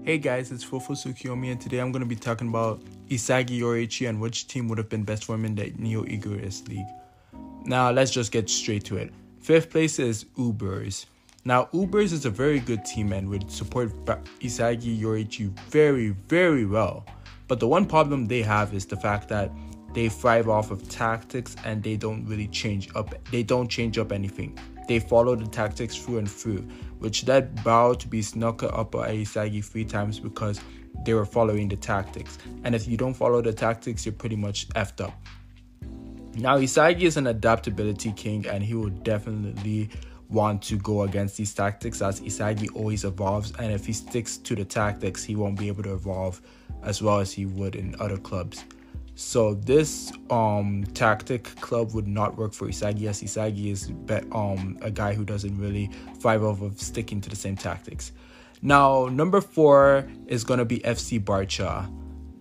Hey guys, it's Fofo Tsukiyomi, and today I'm going to be talking about Isagi Yoriichi and which team would have been best for him in the Neo Igorist League. Now, let's just get straight to it. Fifth place is Ubers. Now, Ubers is a very good team and would support Isagi Yoriichi very, very well. But the one problem they have is the fact that they thrive off of tactics and they don't really change up anything. They follow the tactics through and through, which led Barou to be snuck up by Isagi 3 times because they were following the tactics. And if you don't follow the tactics, you're pretty much effed up. Now, Isagi is an adaptability king, and he will definitely want to go against these tactics as Isagi always evolves, and if he sticks to the tactics, he won't be able to evolve as well as he would in other clubs. So this tactic club would not work for Isagi, as Isagi is a guy who doesn't really thrive off of sticking to the same tactics. Now, number 4 is going to be FC Barcha.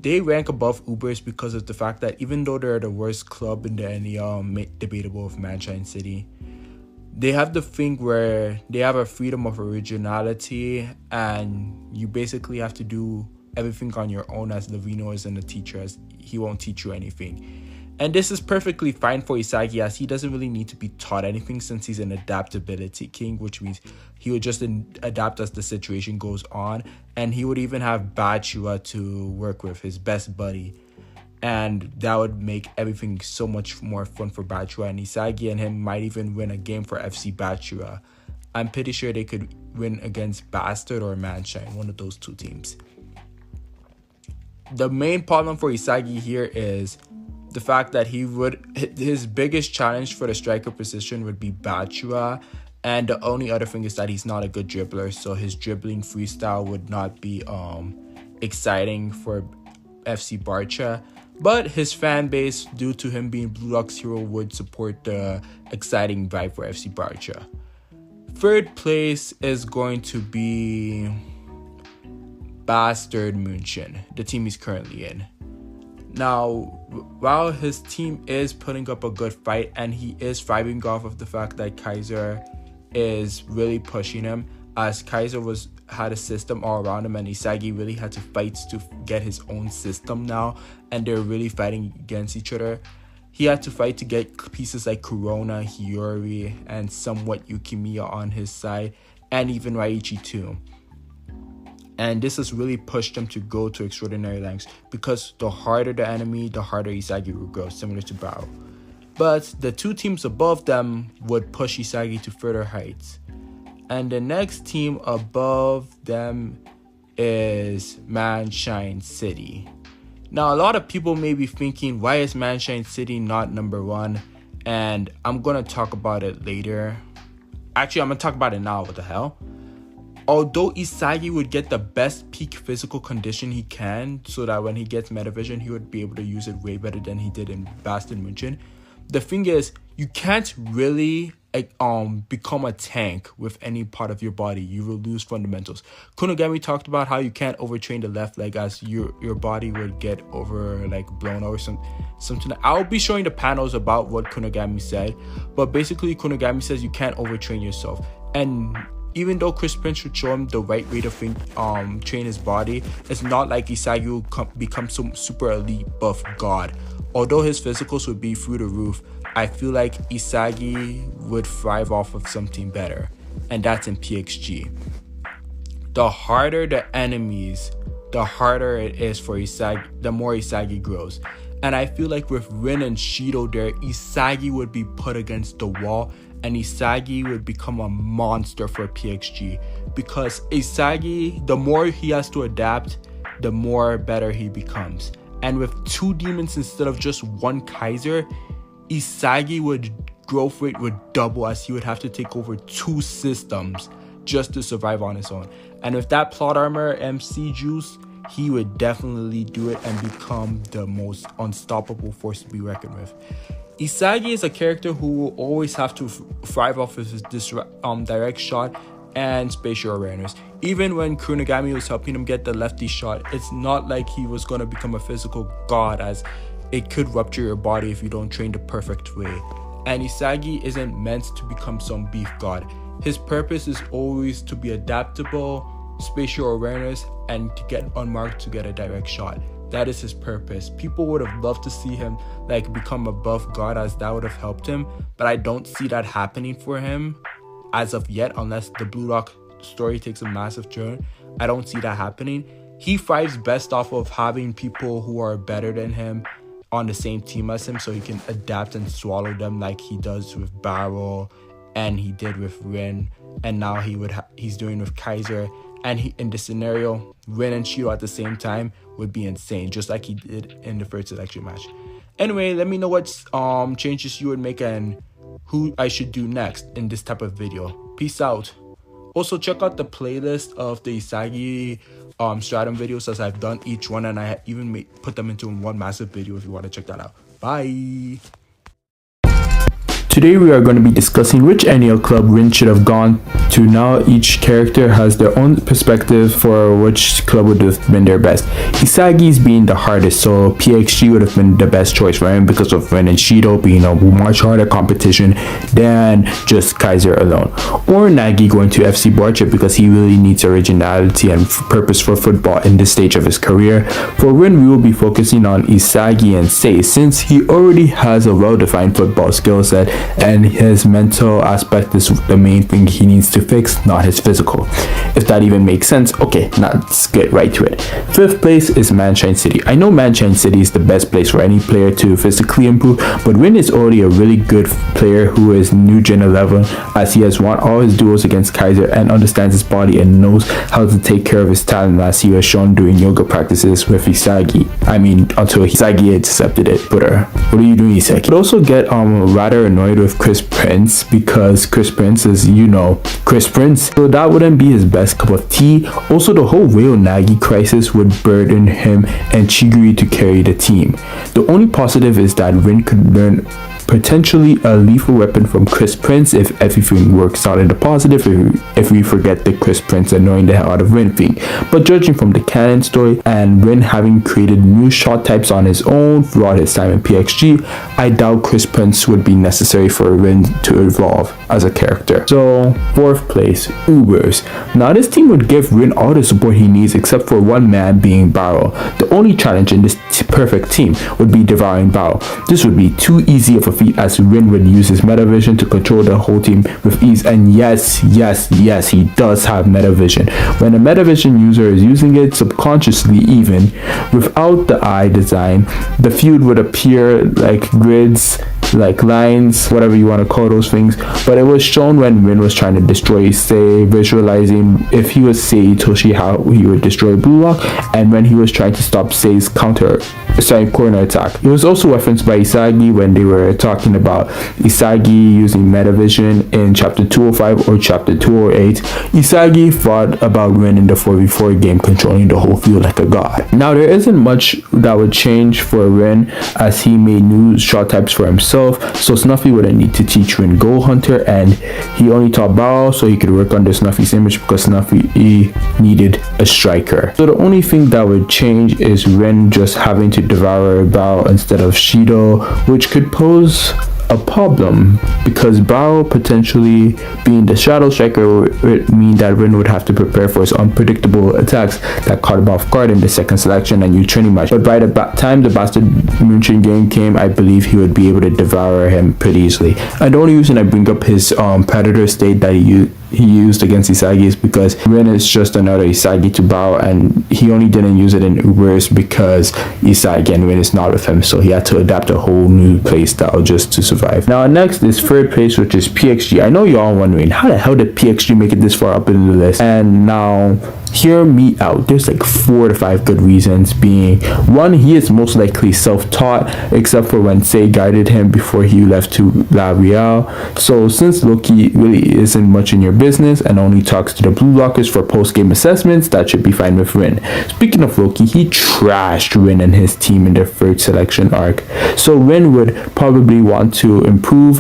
They rank above Ubers because of the fact that even though they're the worst club in the debatable of Manshine City, they have the thing where they have a freedom of originality, and you basically have to do everything on your own, as Lavino isn't a teacher, as he won't teach you anything. And this is perfectly fine for Isagi, as he doesn't really need to be taught anything since he's an adaptability king, which means he would just adapt as the situation goes on, and he would even have Barcha to work with, his best buddy. And that would make everything so much more fun for Barcha, and Isagi and him might even win a game for FC Barcha. I'm pretty sure they could win against Bastard or Manshine, one of those two teams. The main problem for Isagi here is the fact that his biggest challenge for the striker position would be Barcha, and the only other thing is that he's not a good dribbler, so his dribbling freestyle would not be exciting for FC Barcha. But his fan base, due to him being Bluelock's hero, would support the exciting vibe for FC Barcha. Third place is going to be Bastard Munchen, the team he's currently in. Now, while his team is putting up a good fight and he is thriving off of the fact that Kaiser is really pushing him, as Kaiser had a system all around him and Isagi really had to fight to get his own system now, and they're really fighting against each other. He had to fight to get pieces like Corona, Hiyori, and somewhat Yukimiya on his side, and even Raichi too. And this has really pushed him to go to extraordinary lengths, because the harder the enemy, the harder Isagi will grow, similar to Barou. But the two teams above them would push Isagi to further heights. And the next team above them is Manshine City. Now, a lot of people may be thinking, why is Manshine City not number 1? And I'm going to talk about it later. Actually, I'm going to talk about it now. What the hell? Although Isagi would get the best peak physical condition he can, so that when he gets Metavision, he would be able to use it way better than he did in Bastard Munchen. The thing is, you can't really become a tank with any part of your body. You will lose fundamentals. Kunigami talked about how you can't overtrain the left leg, as your body would get blown or something. I'll be showing the panels about what Kunigami said, but basically Kunigami says you can't overtrain yourself. And even though Chris Prince would show him the right way to train his body, it's not like Isagi will become some super elite buff god. Although his physicals would be through the roof, I feel like Isagi would thrive off of something better, and that's in PXG. The harder the enemies, the harder it is for Isagi, the more Isagi grows. And I feel like with Rin and Shido there, Isagi would be put against the wall, and Isagi would become a monster for PXG, because Isagi, the more he has to adapt, the more better he becomes. And with 2 demons instead of just 1 Kaiser, Isagi growth rate would double, as he would have to take over 2 systems just to survive on his own. And with that plot armor MC juice, he would definitely do it and become the most unstoppable force to be reckoned with. Isagi is a character who will always have to thrive off of his direct shot and spatial awareness. Even when Kunigami was helping him get the lefty shot, it's not like he was going to become a physical god, as it could rupture your body if you don't train the perfect way. And Isagi isn't meant to become some beef god. His purpose is always to be adaptable, spatial awareness, and to get unmarked to get a direct shot. That is his purpose. People would have loved to see him like become above God, as that would have helped him, but I don't see that happening for him as of yet, unless the Bluelock story takes a massive turn. I don't see that happening. He thrives best off of having people who are better than him on the same team as him, so he can adapt and swallow them like he does with Barou, and he did with Rin, and now he's doing with Kaiser. And in this scenario, Rin and Shido at the same time would be insane, just like he did in the first selection match. Anyway, let me know what changes you would make and who I should do next in this type of video. Peace out. Also, check out the playlist of the Isagi Stratum videos, as I've done each one, and I even put them into one massive video if you want to check that out. Bye. Today we are going to be discussing which NEL club Rin should have gone to. Now each character has their own perspective for which club would have been their best. Isagi's being the hardest, so PXG would have been the best choice for him because of Rin and Shido being a much harder competition than just Kaiser alone. Or Nagi going to FC Barcha because he really needs originality and purpose for football in this stage of his career. For Rin, we will be focusing on Isagi and Sei, since he already has a well-defined football skill set and his mental aspect is the main thing he needs to fix, not his physical. If that even makes sense. Okay, now let's get right to it. 5th place is Manshine City. I know Manshine City is the best place for any player to physically improve, but Rin is already a really good player who is new gen 11, as he has won all his duels against Kaiser and understands his body and knows how to take care of his talent, as he was shown doing yoga practices with Isagi. I mean, until Isagi intercepted it. But what are you doing, Isagi? But also get rather annoyed with Chris Prince, because Chris Prince is, you know, Chris Prince, so that wouldn't be his best cup of tea. Also, the whole Real Nagi crisis would burden him and Chigiri to carry the team. The only positive is that Rin could learn potentially a lethal weapon from Chris Prince if everything works out in the positive, if we forget the Chris Prince annoying the hell out of Rin thing. But judging from the canon story and Rin having created new shot types on his own throughout his time in PXG, I doubt Chris Prince would be necessary for Rin to evolve as a character. So 4th place, Ubers. Now this team would give Rin all the support he needs except for one man, being Barou. The only challenge in this perfect team would be devouring Barou. This would be too easy of a feat, as Rin would use his meta vision to control the whole team with ease. And yes, he does have meta vision. When a meta vision user is using it subconsciously, even without the eye design, the feud would appear like grids, like lines, whatever you want to call those things. But it was shown when Rin was trying to destroy Sei, visualizing if he was Sei Itoshi how he would destroy Bluelock, and when he was trying to stop Sei's corner attack. It was also referenced by Isagi when they were talking about Isagi using Metavision in chapter 205 or chapter 208. Isagi thought about Rin in the 4v4 game, controlling the whole field like a god. Now there isn't much that would change for Rin, as he made new shot types for himself, so Snuffy wouldn't need to teach Rin Goal Hunter, and he only taught Barou so he could work under Snuffy's image, because Snuffy needed a striker. So the only thing that would change is Rin just having to devour Barou instead of Shido, which could pose a problem, because Barou potentially being the shadow striker would mean that Rin would have to prepare for his unpredictable attacks that caught him off guard in the second selection and new training match. But by the time the bastard Munchen game came, I believe he would be able to devour him pretty easily. And the only reason I bring up his predator state that he used against Isagi is because Rin is just another Isagi to Barou, and he only didn't use it in Ubers because Isagi and Rin is not with him, so he had to adapt a whole new playstyle just to survive. Now next is 3rd place, which is PXG. I know you're all wondering, how the hell did PXG make it this far up in the list? And now hear me out. There's like 4 to 5 good reasons, being 1, he is most likely self-taught, except for when Sei guided him before he left to La Real. So since Loki really isn't much in your business and only talks to the Bluelockers for post-game assessments, that should be fine with Rin. Speaking of Loki, he trashed Rin and his team in their 3rd selection arc, so Rin would probably want to improve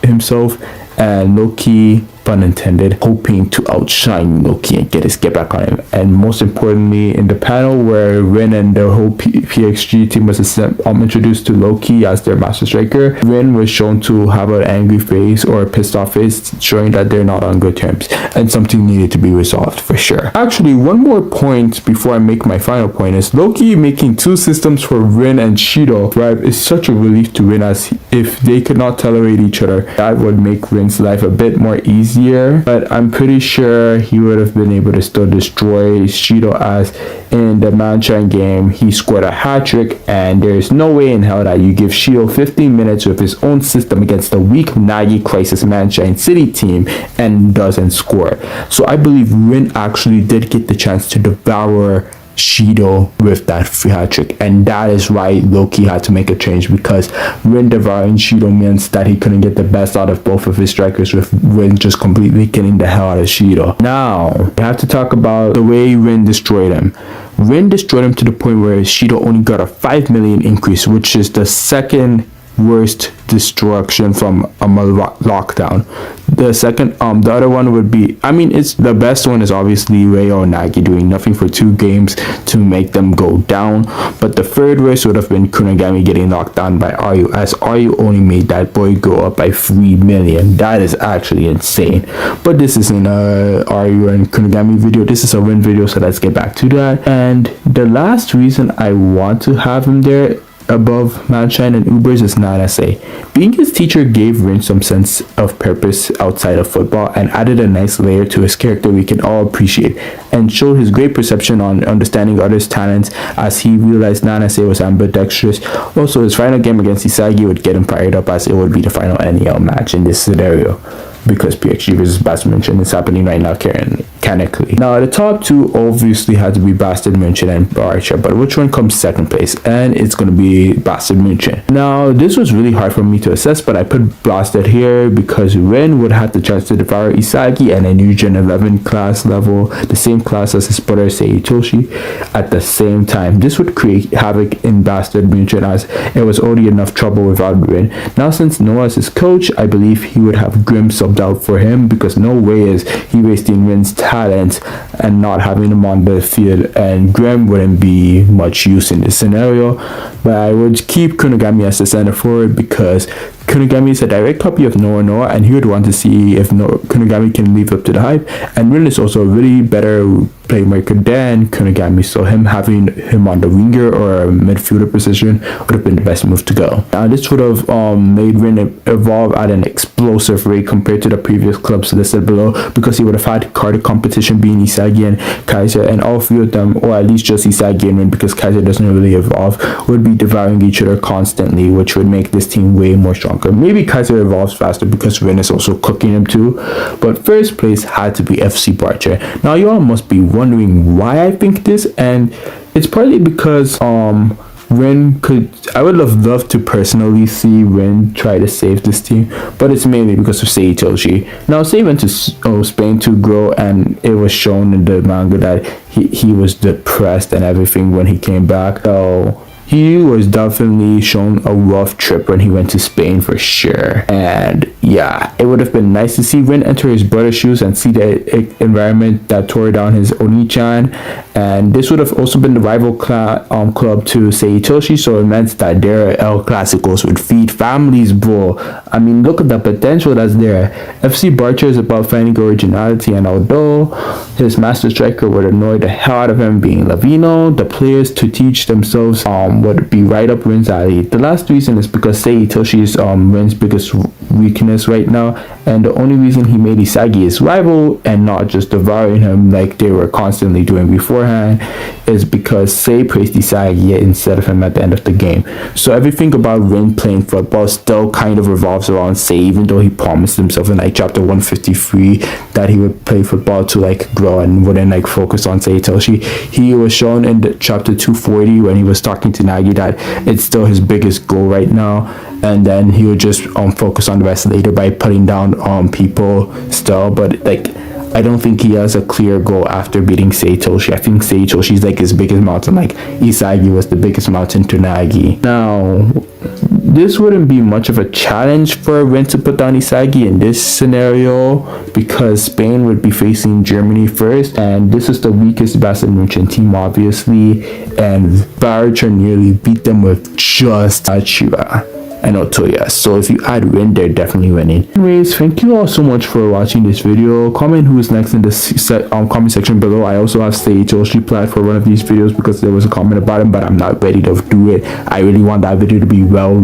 himself, and Loki pun intended, hoping to outshine Loki and get his get back on him. And most importantly, in the panel where Rin and the whole PXG team was introduced to Loki as their master striker, Rin was shown to have an angry face or a pissed off face, showing that they're not on good terms and something needed to be resolved for sure. Actually, one more point before I make my final point is Loki making two systems for Rin and Shido thrive is such a relief to Rin, as if they could not tolerate each other, that would make Rin's life a bit more easier, but I'm pretty sure he would have been able to still destroy Shido, as in the Manshine game he scored a hat trick, and there's no way in hell that you give Shido 15 minutes with his own system against the weak Nagi Crisis Manshine City team and doesn't score. So I believe Rin actually did get the chance to devour Shido with that free hat trick, and that is why Loki had to make a change, because Rin devouring Shido means that he couldn't get the best out of both of his strikers, with Rin just completely getting the hell out of Shido. Now we have to talk about the way Rin destroyed him. Rin destroyed him to the point where Shido only got a 5 million increase, which is the second worst destruction from a lockdown. The other one would be, it's the best one is obviously Ryo and Nagi doing nothing for 2 games to make them go down, but the third worst would have been Kunigami getting knocked down by Ryu, as Ryu only made that boy go up by 3 million. That is actually insane. But this isn't a Ryu and Kunigami video, this is a Rin video, so let's get back to that. And the last reason I want to have him there above Manshine and Ubers is Nanase. Being his teacher gave Rin some sense of purpose outside of football and added a nice layer to his character we can all appreciate, and showed his great perception on understanding others' talents, as he realized Nanase was ambidextrous. Also, his final game against Isagi would get him fired up, as it would be the final NEL match in this scenario, because PXG versus Munchen is happening right now canonically. Now, the top 2 obviously had to be Bastard Munchen and Barcha, but which one comes second place? And it's going to be Bastard Munchen. Now, this was really hard for me to assess, but I put Bastard here because Rin would have the chance to devour Isagi and a new Gen 11 class level, the same class as his brother Seitoshi, at the same time. This would create havoc in Bastard Munchen, as it was already enough trouble without Rin. Now, since Noah is his coach, I believe he would have Grim subbed out for him, because no way is he wasting Rin's talent and not having him on the field, and Grim wouldn't be much use in this scenario. But I would keep Kunigami as the center forward, because Kunigami is a direct copy of Noah, and he would want to see if Kunigami can live up to the hype. And Rin is also a really better playmaker than Kunigami, so having him on the winger or midfielder position would have been the best move to go. Now, this would have made Rin evolve at an explosive rate compared to the previous clubs listed below, because he would have had card competition being Isagi and Kaiser, and all 3 of them, or at least just Isagi and Rin, because Kaiser doesn't really evolve, would be devouring each other constantly, which would make this team way more stronger. Maybe Kaiser evolves faster because Rin is also cooking him too, but first place had to be FC Barcha. Now, you all must be wondering why I think this, and it's partly because Rin I would have loved to personally see Rin try to save this team, but it's mainly because of Seitoshi. Now, Sei went to Spain to grow, and it was shown in the manga that he was depressed and everything when he came back, so he was definitely shown a rough trip when he went to Spain for sure. And yeah, it would have been nice to see Rin enter his brother's shoes and see the environment that tore down his Oni-chan. And this would have also been the rival club to Seitoshi, so it meant that their El Clasicos would feed families, bro. Look at the potential that's there. FC Barcha is about finding originality, and although his master striker would annoy the hell out of him being Lavino, the players to teach themselves would be right up Rin's alley. The last reason is because Seitoshi is Rin's biggest weakness right now, and the only reason he made Isagi his rival and not just devouring him like they were constantly doing beforehand is because Sei praised Isagi instead of him at the end of the game. So everything about Rin playing football still kind of revolves around Sei, even though he promised himself in chapter 153 that he would play football to grow and wouldn't focus on Seitoshi. He was shown in the chapter 240 when he was talking to Nagi that it's still his biggest goal right now, and then he would just focus on the rest later by putting down people still. But I don't think he has a clear goal after beating Seitoshi. I think Seitoshi's like his biggest mountain, like Isagi was the biggest mountain to Nagi. Now, this wouldn't be much of a challenge for Rin to put down Isagi in this scenario because Spain would be facing Germany first, and this is the weakest Munchen team, obviously, and Barcha nearly beat them with just Achira and Otoya. So if you add Rin, they're definitely winning. Anyways, thank you all so much for watching this video. Comment who is next in the comment section below. I also have Seitoshi planned for one of these videos because there was a comment about him, but I'm not ready to do it. I really want that video to be well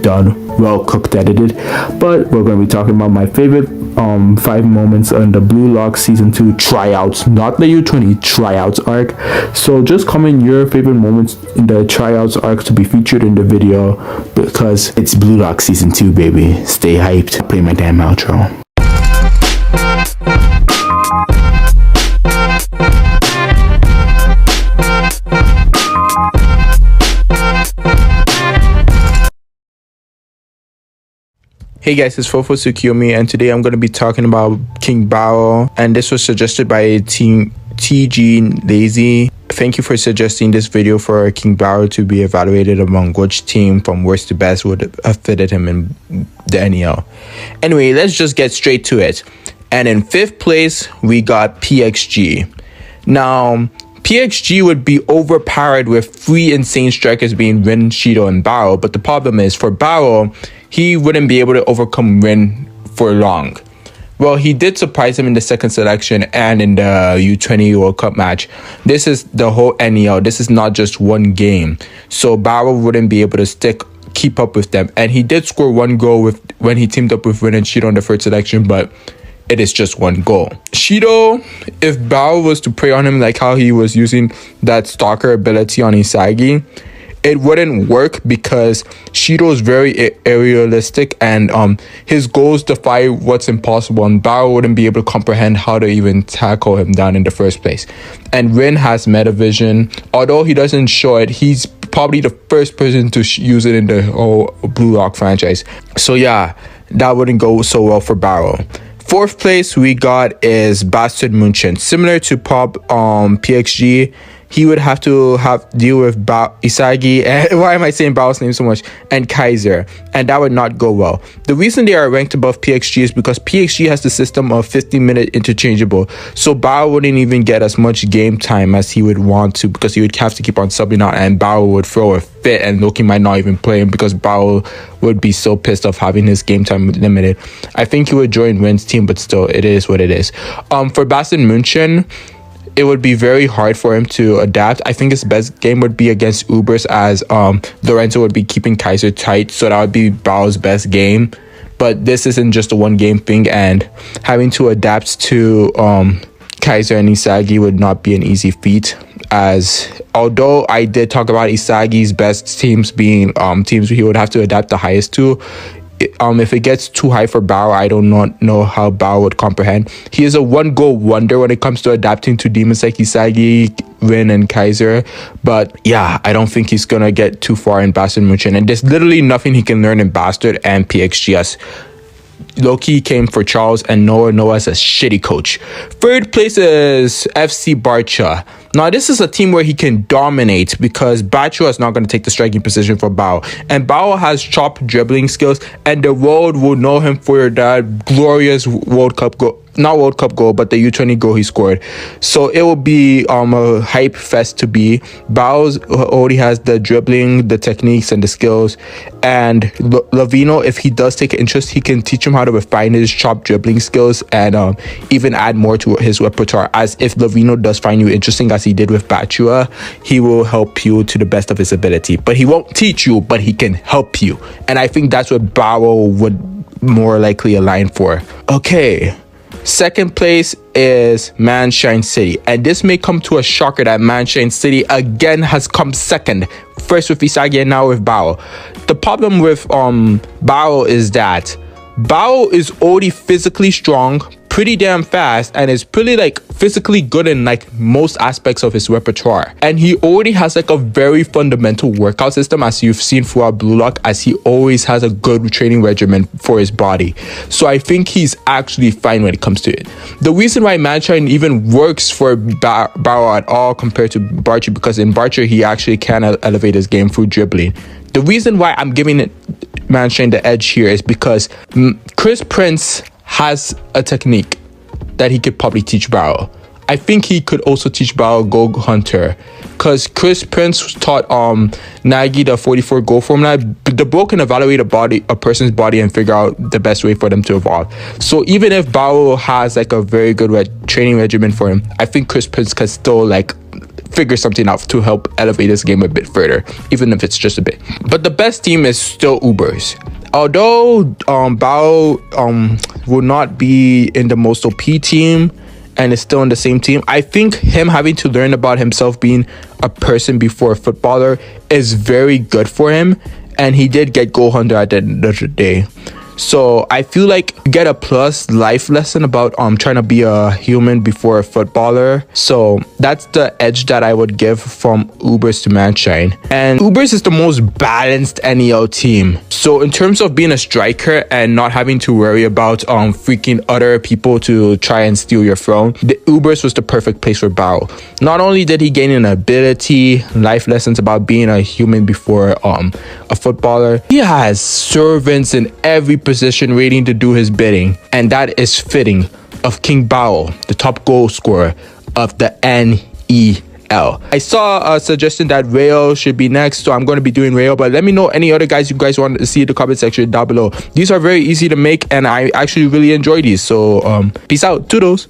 done, well cooked, edited. But we're going to be talking about my favorite 5 moments in the Bluelock season 2 tryouts, not the U20 tryouts arc. So just comment your favorite moments in the tryouts arc to be featured in the video because it's Bluelock season 2, baby. Stay hyped. Play my damn outro. Hey guys, it's Fofo Tsukiyomi, and today I'm going to be talking about King Barou, and this was suggested by Team TG Lazy. Thank you for suggesting this video for King Barou to be evaluated among which team from worst to best would have fitted him in the NEL. Anyway, let's just get straight to it. And in 5th place, we got PXG. Now, PXG would be overpowered with 3 insane strikers being Rin, Shido, and Barou, but the problem is for Barou, he wouldn't be able to overcome Rin for long. Well, he did surprise him in the 2nd selection and in the U20 World Cup match. This is the whole NEL. This is not just one game. So Barou wouldn't be able to keep up with them. And he did score 1 goal when he teamed up with Rin and Shido in the 1st selection, but it is just 1 goal. Shido, if Barou was to prey on him like how he was using that stalker ability on Isagi, it wouldn't work because Shido is very aerialistic and his goals defy what's impossible, and Barou wouldn't be able to comprehend how to even tackle him down in the first place. And Rin has meta vision. Although he doesn't show it, he's probably the first person to use it in the whole Bluelock franchise. So yeah, that wouldn't go so well for Barou. 4th place we got is Bastard Munchen. Similar to PXG, he would have to deal with Isagi, and why am I saying Bao's name so much, and Kaiser, and that would not go well. The reason they are ranked above PXG is because PXG has the system of 50-minute interchangeable, so Barou wouldn't even get as much game time as he would want to because he would have to keep on subbing out, and Barou would throw a fit and Loki might not even play him because Barou would be so pissed off having his game time limited. I think he would join Rin's team, but still, it is what it is. For Bastard Munchen, it would be very hard for him to adapt. I think his best game would be against Ubers, as Lorenzo would be keeping Kaiser tight, so that would be Bao's best game. But this isn't just a 1-game thing, and having to adapt to Kaiser and Isagi would not be an easy feat, as although I did talk about Isagi's best teams being teams he would have to adapt the highest to, if it gets too high for Barou, I do not know how Barou would comprehend. He is a 1-goal wonder when it comes to adapting to demons like Isagi, Rin, and Kaiser. But yeah, I don't think he's gonna get too far in Bastard Munchen. And there's literally nothing he can learn in Bastard and PXGS. Loki came for Charles, and Noah's a shitty coach. 3rd place is FC Barcha. Now, this is a team where he can dominate because Barcha is not going to take the striking position for Barou. And Barou has chopped dribbling skills, and the world will know him for that glorious World Cup goal. Not World Cup goal, but the U20 goal he scored. So it will be a hype fest to be. Barou already has the dribbling, the techniques, and the skills. And Lavino, if he does take interest, he can teach him how to refine his chopped dribbling skills and even add more to his repertoire. As if Lavino does find you interesting, as he did with Batua, he will help you to the best of his ability. But he won't teach you, but he can help you. And I think that's what Barou would more likely align for. Okay. 2nd place is Manshine City, and this may come to a shocker that Manshine City again has come 2nd, first with Isagi and now with Barou. The problem with Barou is that Barou is already physically strong, pretty damn fast and is pretty like physically good in like most aspects of his repertoire. And he already has like a very fundamental workout system, as you've seen throughout Bluelock, as he always has a good training regimen for his body. So I think he's actually fine when it comes to it. The reason why Manshine even works for Barou at all compared to Barcha, because in Barcha he actually can elevate his game through dribbling. The reason why I'm giving it Manshine the edge here is because Chris Prince has a technique that he could probably teach Barou. I think he could also teach Barou Goal Hunter, because Chris Prince taught Nagy the 44 goal formula. The bro can evaluate a person's body and figure out the best way for them to evolve. So even if Barou has like a very good training regimen for him, I think Chris Prince can still like figure something out to help elevate his game a bit further, even if it's just a bit. But the best team is still Ubers. Although Barou will not be in the most OP team and is still in the same team, I think him having to learn about himself being a person before a footballer is very good for him, and he did get goal hunter at the end of the day. So I feel like you get a plus life lesson about trying to be a human before a footballer. So that's the edge that I would give from Ubers to Manshine. And Ubers is the most balanced NEL team. So in terms of being a striker and not having to worry about freaking other people to try and steal your throne, the Ubers was the perfect place for Barou. Not only did he gain an ability, life lessons about being a human before a footballer, he has servants in every position waiting to do his bidding, and that is fitting of King Barou, the top goal scorer of the NEL. I saw a suggestion that Rayo should be next, so I'm going to be doing Rayo, but let me know any other guys you guys want to see in the comment section down below. These are very easy to make and I actually really enjoy these, so peace out, toodles.